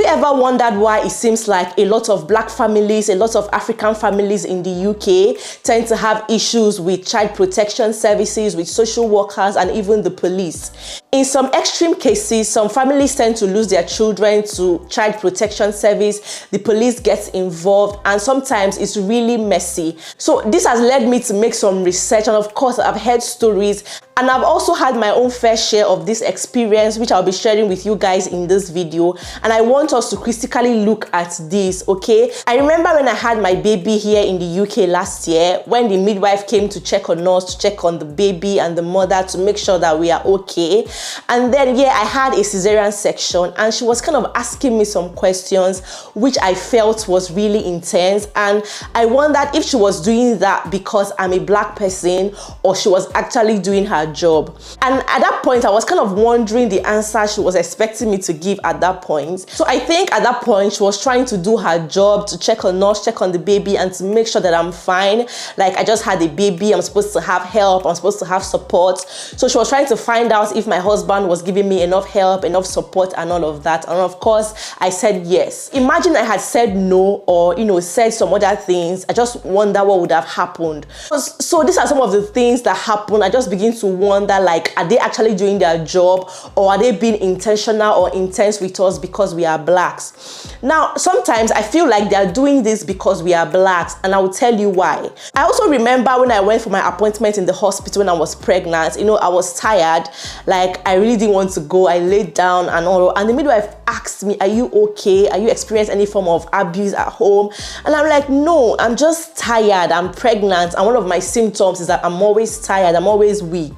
ever wondered why it seems like a lot of black families, a lot of African families in the UK tend to have issues with child protection services, with social workers, and even the police? In some extreme cases, some families tend to lose their children to child protection service, the police gets involved, and sometimes it's really messy. So this has led me to make some research, and of course I've heard stories, and I've also had my own fair share of this experience, which I'll be sharing with you guys in this video. And I want us to critically look at this, okay? I remember when I had my baby here in the UK last year, when the midwife came to check on us, to check on the baby and the mother to make sure that we are okay. And then, yeah, I had a cesarean section, and she was kind of asking me some questions, which I felt was really intense. And I wondered if she was doing that because I'm a black person, or she was actually doing her job. And at that point, I was kind of wondering the answer she was expecting me to give at that point. So I think at that point, she was trying to do her job, to check on us, check on the baby, and to make sure that I'm fine. Like, I just had a baby, I'm supposed to have help, I'm supposed to have support. So she was trying to find out if my husband was giving me enough help, enough support, and all of that. And of course, I said yes. Imagine I had said no, or, you know, said some other things. I just wonder what would have happened. So these are some of the things that happen. I just begin to wonder, like, are they actually doing their job, or are they being intentional or intense with us because we are blacks? Now, sometimes I feel like they are doing this because we are blacks, and I will tell you why. I also remember when I went for my appointment in the hospital when I was pregnant, you know, I was tired, like I really didn't want to go. I laid down and all, and the midwife asked me, are you okay? Are you experiencing any form of abuse at home? And I'm like, no, I'm just tired, I'm pregnant, and one of my symptoms is that I'm always tired, I'm always weak.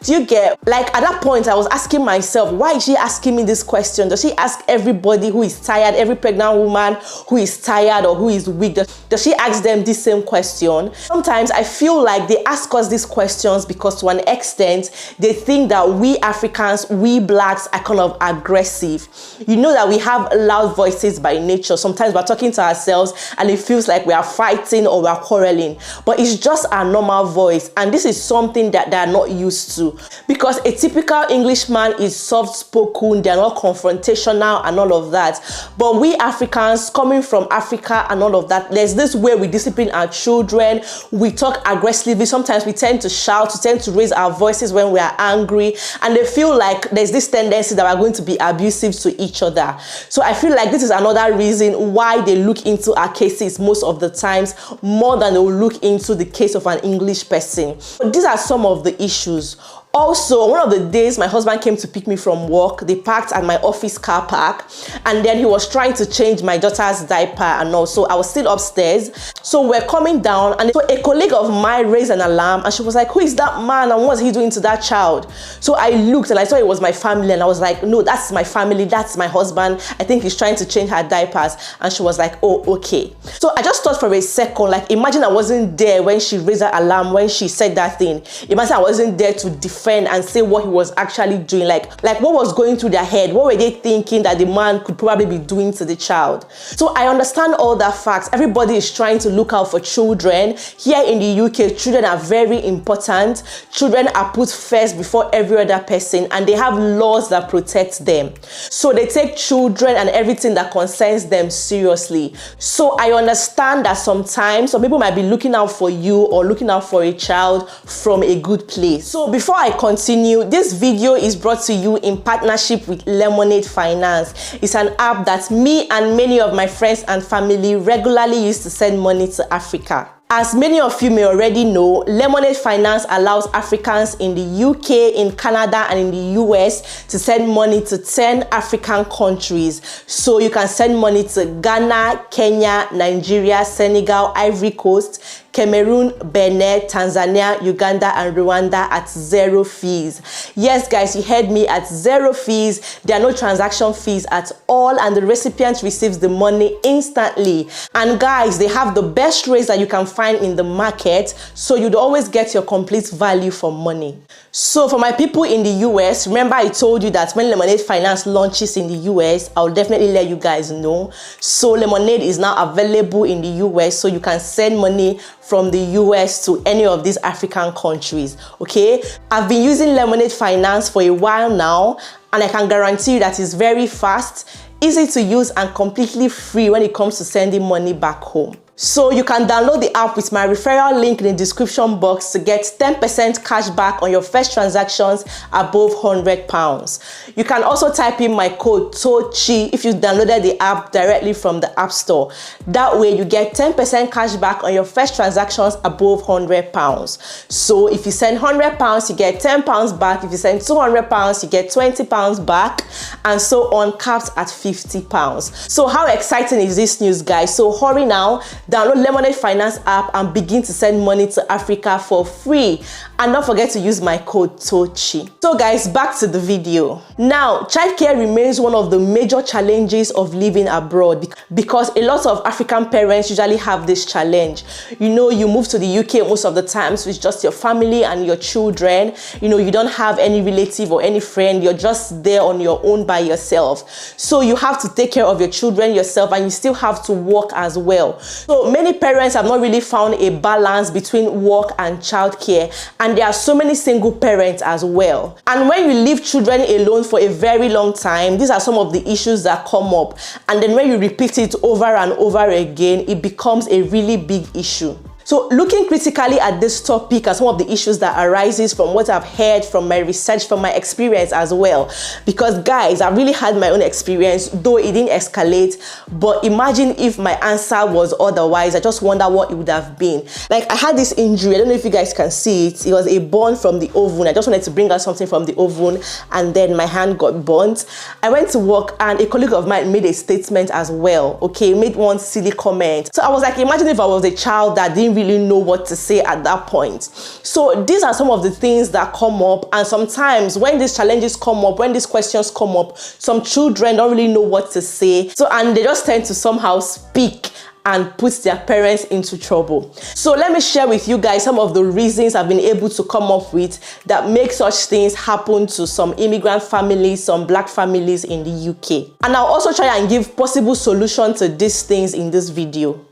Do you get? Like, at that point I was asking myself, why is she asking me this question? Does she ask everybody who is tired, every pregnant woman who is tired or who is weak, does she ask them this same question? Sometimes I feel like they ask us these questions because to an extent they think that we Africans, we blacks, are kind of aggressive. You know that we have loud voices by nature. Sometimes we're talking to ourselves and it feels like we are fighting or we're quarreling, but it's just our normal voice, and this is something that they're not used to, because a typical Englishman is soft-spoken, they're not confrontational and all of that. But we Africans, coming from Africa and all of that, there's this way we discipline our children. We talk aggressively. Sometimes we tend to shout, we tend to raise our voices when we are angry, and they feel like there's this tendency that we're going to be abusive to each other. So I feel like this is another reason why they look into our cases most of the times more than they will look into the case of an English person. But these are some of the issues. Also, one of the days my husband came to pick me from work, they parked at my office car park, and then he was trying to change my daughter's diaper, and also I was still upstairs. So we're coming down, and so a colleague of mine raised an alarm, and she was like, who is that man and what's he doing to that child? So I looked and I saw it was my family, and I was like, no, that's my family, that's my husband. I think he's trying to change her diapers. And she was like, oh, okay. So I just thought for a second, like, imagine I wasn't there when she raised her alarm, when she said that thing. Imagine I wasn't there to defend and say what he was actually doing, like what was going through their head, what were they thinking that the man could probably be doing to the child. So I understand all that facts. Everybody is trying to look out for children. Here in the UK, children are very important. Children are put first before every other person, and they have laws that protect them. So they take children and everything that concerns them seriously. So I understand that sometimes some people might be looking out for you or looking out for a child from a good place. So before I continue, this video is brought to you in partnership with Lemonade Finance. It's an app that me and many of my friends and family regularly use to send money to Africa. As many of you may already know, Lemonade Finance allows Africans in the UK, in Canada, and in the US to send money to 10 African countries. So you can send money to Ghana, Kenya, Nigeria, Senegal, Ivory Coast, Cameroon, Benin, Tanzania, Uganda, and Rwanda at 0 fees. Yes, guys, you heard me, at 0 fees. There are no transaction fees at all, and the recipient receives the money instantly. And guys, they have the best rates that you can find in the market, so you'd always get your complete value for money. So for my people in the US, remember I told you that when Lemonade Finance launches in the US, I'll definitely let you guys know. So Lemonade is now available in the US, so you can send money from the US to any of these African countries, okay? I've been using Lemonade Finance for a while now, and I can guarantee you that it's very fast, easy to use and completely free when it comes to sending money back home. So you can download the app with my referral link in the description box to get 10% cash back on your first transactions above £100. You can also type in my code Tochi if you downloaded the app directly from the App Store. That way you get 10% cash back on your first transactions above £100. So if you send £100, you get £10 back. If you send £200, you get £20 back, and so on, capped at £50. So how exciting is this news, guys? So hurry now. Download Lemonade Finance app and begin to send money to Africa for free. And don't forget to use my code Tochi. So guys, back to the video. Now, childcare remains one of the major challenges of living abroad because a lot of African parents usually have this challenge. You know, you move to the UK most of the times with just your family and your children. You know, you don't have any relative or any friend. You're just there on your own by yourself. So you have to take care of your children yourself, and you still have to work as well. So many parents have not really found a balance between work and childcare, and there are so many single parents as well. And when you leave children alone for a very long time, these are some of the issues that come up, and then when you repeat it over and over again, it becomes a really big issue. So looking critically at this topic and some of the issues that arises from what I've heard, from my research, from my experience as well, because guys, I've really had my own experience, though it didn't escalate, but imagine if my answer was otherwise. I just wonder what it would have been. Like, I had this injury, I don't know if you guys can see it. It was a burn from the oven. I just wanted to bring out something from the oven, and then my hand got burnt. I went to work and a colleague of mine made a statement as well, okay, made one silly comment. So I was like, imagine if I was a child that didn't really know what to say at that point. So these are some of the things that come up, and sometimes when these challenges come up, when these questions come up, some children don't really know what to say, so and they just tend to somehow speak and put their parents into trouble. So let me share with you guys some of the reasons I've been able to come up with that make such things happen to some immigrant families, some black families in the UK. And I'll also try and give possible solutions to these things in this video.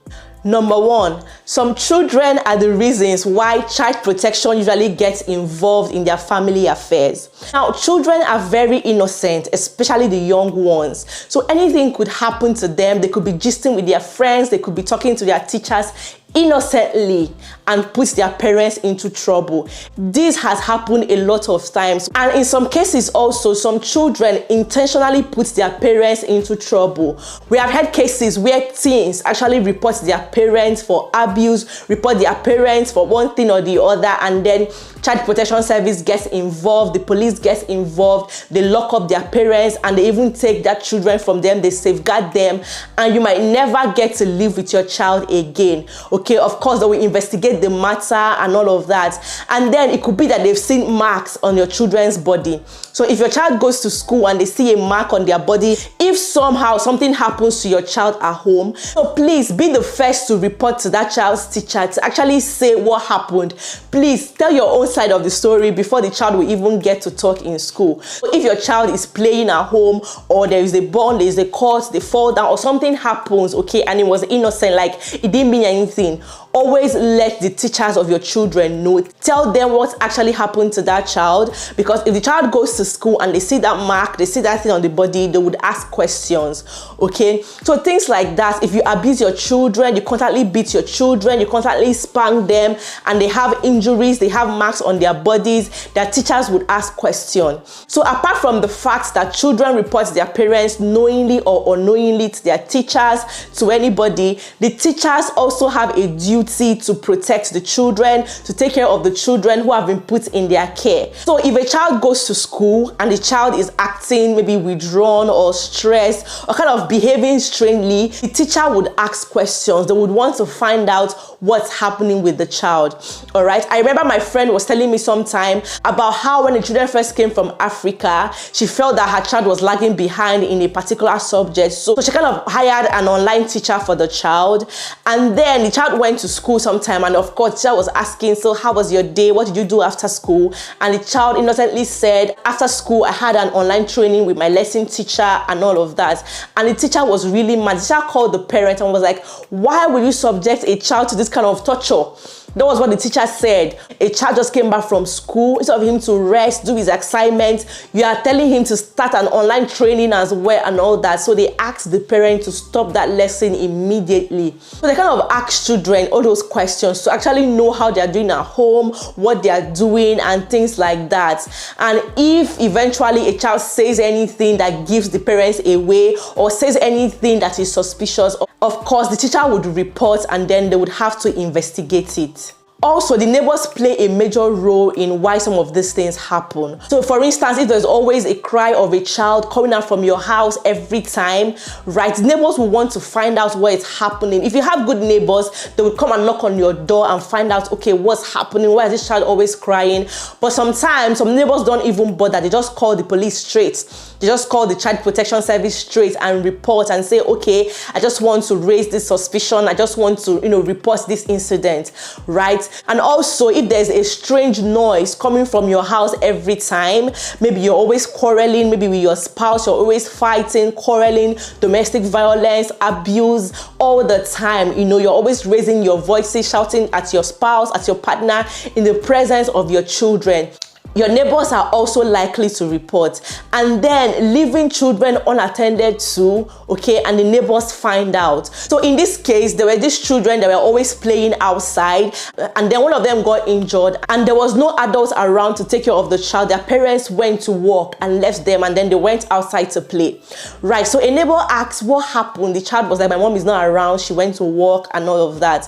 Number one, some children are the reasons why child protection usually gets involved in their family affairs. Now, children are very innocent, especially the young ones. So anything could happen to them. They could be gisting with their friends, they could be talking to their teachers innocently and put their parents into trouble. This has happened a lot of times, and in some cases also, some children intentionally put their parents into trouble. We have had cases where teens actually report their parents for abuse, report their parents for one thing or the other, and then Child Protection Service gets involved, the police gets involved, they lock up their parents, and they even take their children from them, they safeguard them, and you might never get to live with your child again. Okay, of course, they will investigate the matter and all of that. And then it could be that they've seen marks on your children's body. So if your child goes to school and they see a mark on their body, if somehow something happens to your child at home, so please be the first to report to that child's teacher to actually say what happened. Please tell your own side of the story before the child will even get to talk in school. So if your child is playing at home, or there is a burn, there is a cut, they fall down, or something happens, okay, and it was innocent, like it didn't mean anything, always let the teachers of your children know. Tell them what actually happened to that child, because if the child goes to school and they see that mark, they see that thing on the body, they would ask questions, okay? So things like that. If you abuse your children, you constantly beat your children, you constantly spank them, and they have injuries, they have marks on their bodies, their teachers would ask questions. So apart from the fact that children report their parents knowingly or unknowingly to their teachers, to anybody, the teachers also have a duty to protect the children, to take care of the children who have been put in their care. So if a child goes to school and the child is acting maybe withdrawn or stressed or kind of behaving strangely, the teacher would ask questions. They would want to find out what's happening with the child. All right, I remember my friend was telling me sometime about how when the children first came from Africa, she felt that her child was lagging behind in a particular subject. So she kind of hired an online teacher for the child, and then the child went to school sometime, and of course the child was asking, so how was your day, what did you do after school? And the child innocently said, after school I had an online training with my lesson teacher and all of that. And the teacher was really mad. The teacher called the parent and was like, why will you subject a child to this kind of torture? That was what the teacher said. A child just came back from school. Instead of him to rest, do his assignment, you are telling him to start an online training as well and all that. So they asked the parent to stop that lesson immediately. So they kind of ask children all those questions to actually know how they are doing at home, what they are doing and things like that. And if eventually a child says anything that gives the parents away or says anything that is suspicious, of course the teacher would report and then they would have to investigate it. Also, the neighbors play a major role in why some of these things happen. So for instance, if there's always a cry of a child coming out from your house every time, right, neighbors will want to find out what is happening. If you have good neighbors, they would come and knock on your door and find out, okay, what's happening? Why is this child always crying? But sometimes some neighbors don't even bother. They just call the police straight. They just call the child protection service straight and report and say, okay, I just want to raise this suspicion. I just want to, report this incident, right? And also, if there's a strange noise coming from your house every time, maybe you're always quarreling, maybe with your spouse, you're always fighting, quarreling, domestic violence, abuse all the time, you're always raising your voices, shouting at your spouse, at your partner in the presence of your children, your neighbors are also likely to report. And then leaving children unattended to, okay, and the neighbors find out. So in this case, there were these children that were always playing outside, and then one of them got injured and there was no adults around to take care of the child. Their parents went to work and left them, and then they went outside to play, right? So a neighbor asked what happened. The child was like, my mom is not around, she went to work and all of that.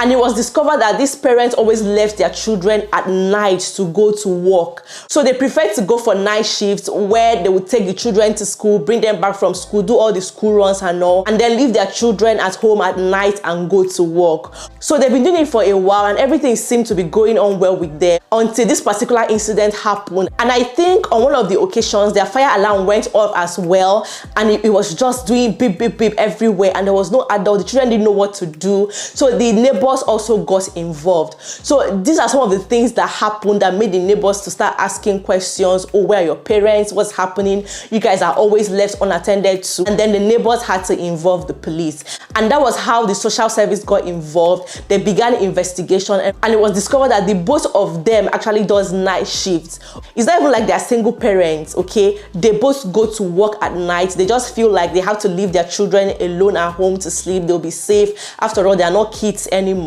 And it was discovered that these parents always left their children at night to go to work. So they preferred to go for night shifts where they would take the children to school, bring them back from school, do all the school runs and all, and then leave their children at home at night and go to work. So they've been doing it for a while and everything seemed to be going on well with them until this particular incident happened. And I think on one of the occasions, their fire alarm went off as well, and it was just doing beep, beep, beep everywhere, and there was no adult. The children didn't know what to do. So the neighbor also got involved. So these are some of the things that happened that made the neighbors to start asking questions. Oh, where are your parents? What's happening? You guys are always left unattended to. And then the neighbors had to involve the police. And that was how the social service got involved. They began investigation, and it was discovered that the both of them actually does night shifts. It's not even like they're single parents, okay? They both go to work at night. They just feel like they have to leave their children alone at home to sleep. They'll be safe. After all, they are not kids anymore.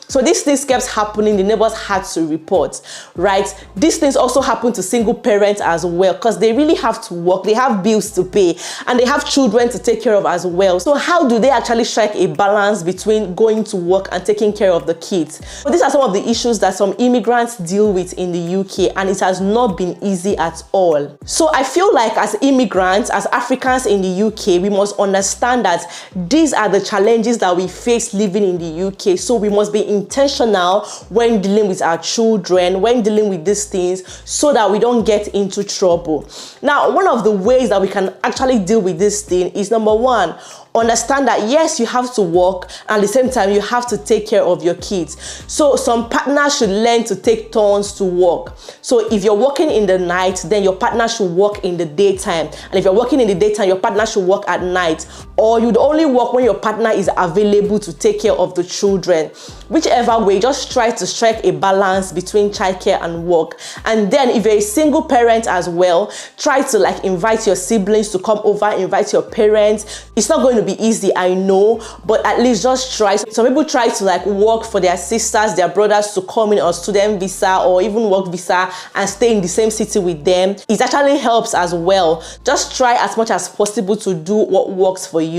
So these things kept happening. The neighbors had to report, right? These things also happen to single parents as well, because they really have to work. They have bills to pay and they have children to take care of as well. So how do they actually strike a balance between going to work and taking care of the kids? So these are some of the issues that some immigrants deal with in the UK, and it has not been easy at all. So I feel like as immigrants, as Africans in the UK, we must understand that these are the challenges that we face living in the UK. So we must be intentional when dealing with our children, when dealing with these things, so that we don't get into trouble. Now, one of the ways that we can actually deal with this thing is, number one, understand that yes, you have to work, and at the same time you have to take care of your kids. So some partners should learn to take turns to work. So if you're working in the night, then your partner should work in the daytime, and if you're working in the daytime, your partner should work at night. Or you'd only work when your partner is available to take care of the children. Whichever way, just try to strike a balance between childcare and work. And then if you're a single parent as well, try to invite your siblings to come over, invite your parents. It's not going to be easy, I know, but at least just try. Some people try to work for their sisters, their brothers to come in on student visa or even work visa and stay in the same city with them. It actually helps as well. Just try as much as possible to do what works for you,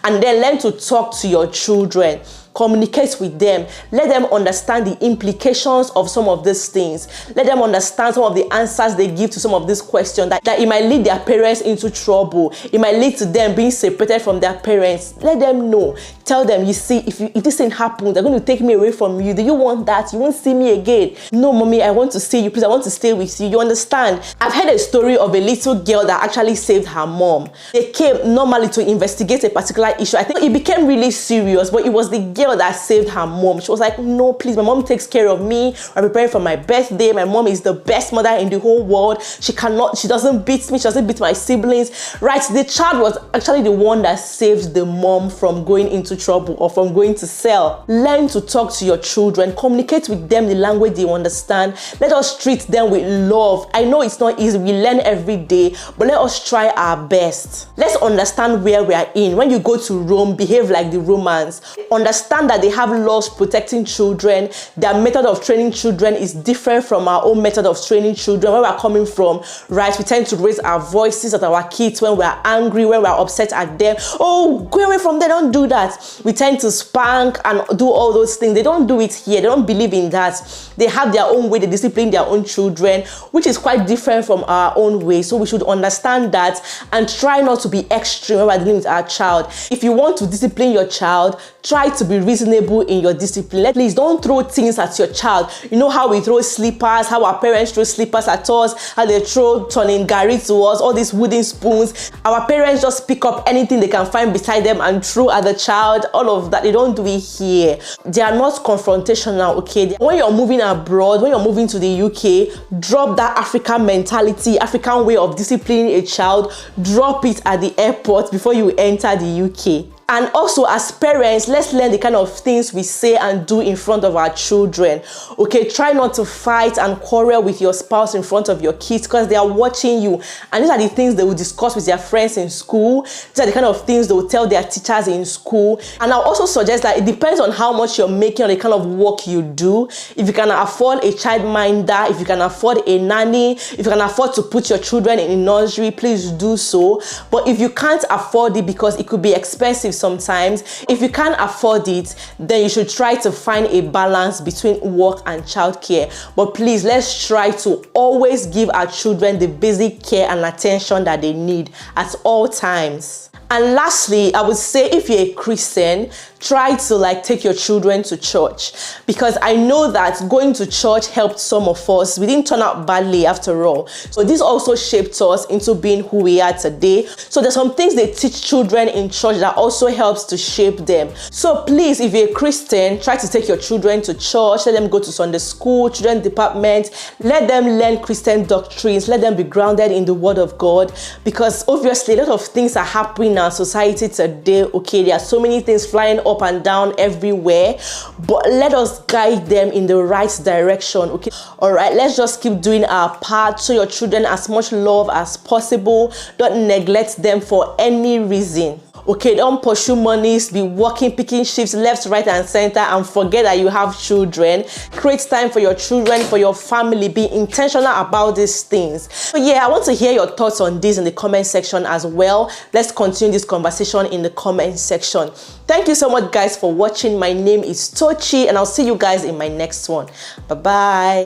and then learn to talk to your children. Communicate with them. Let them understand the implications of some of these things. Let them understand some of the answers they give to some of these questions, that it might lead their parents into trouble. It might lead to them being separated from their parents. Let them know. Tell them, you see, if this thing happens, they're going to take me away from you. Do you want that? You won't see me again. No, mommy, I want to see you. Please, I want to stay with you. You understand? I've heard a story of a little girl that actually saved her mom. They came normally to investigate a particular issue. I think it became really serious, but it was the girl girl that saved her mom. She was like, no, please, my mom takes care of me. I'm preparing for my birthday. My mom is the best mother in the whole world. She doesn't beat me. She doesn't beat my siblings. Right? The child was actually the one that saved the mom from going into trouble or from going to cell. Learn to talk to your children. Communicate with them the language they understand. Let us treat them with love. I know it's not easy. We learn every day, but let us try our best. Let's understand where we are in. When you go to Rome, behave like the Romans. Understand that they have laws protecting children. Their method of training children is different from our own method of training children. Where we're coming from, right? We tend to raise our voices at our kids when we're angry, when we're upset at them. Oh, go away from there, don't do that. We tend to spank and do all those things. They don't do it here. They don't believe in that. They have their own way. They discipline their own children, which is quite different from our own way. So we should understand that and try not to be extreme when we're dealing with our child. If you want to discipline your child, try to be reasonable in your discipline. Please don't throw things at your child. You know how we throw slippers, how our parents throw slippers at us, how they throw turning gari to us, all these wooden spoons. Our parents just pick up anything they can find beside them and throw at the child. All of that, they don't do it here. They are not confrontational, okay? When you're moving abroad, when you're moving to the UK, drop that African mentality, African way of disciplining a child. Drop it at the airport before you enter the UK. And also, as parents, let's learn the kind of things we say and do in front of our children. Okay, try not to fight and quarrel with your spouse in front of your kids because they are watching you. And these are the things they will discuss with their friends in school. These are the kind of things they will tell their teachers in school. And I'll also suggest that it depends on how much you're making or the kind of work you do. If you can afford a childminder, if you can afford a nanny, if you can afford to put your children in a nursery, please do so. But if you can't afford it because it could be expensive sometimes, if you can't afford it, then you should try to find a balance between work and childcare. But please, let's try to always give our children the basic care and attention that they need at all times. And lastly, I would say if you're a Christian, try to take your children to church, because I know that going to church helped some of us. We didn't turn out badly after all. So this also shaped us into being who we are today. So there's some things they teach children in church that also helps to shape them. So please, if you're a Christian, try to take your children to church. Let them go to Sunday school, children department. Let them learn Christian doctrines. Let them be grounded in the Word of God, because obviously a lot of things are happening in our society today. Okay, there are so many things flying up and down everywhere, but let us guide them in the right direction. Okay, all right, let's just keep doing our part. Show your children as much love as possible. Don't neglect them for any reason. Okay, don't pursue monies, be working, picking shifts left, right, and center, and forget that you have children. Create time for your children, for your family. Be intentional about these things. So yeah, I want to hear your thoughts on this in the comment section as well. Let's continue this conversation in the comment section. Thank you so much, guys, for watching. My name is Tochi, and I'll see you guys in my next one. Bye-bye.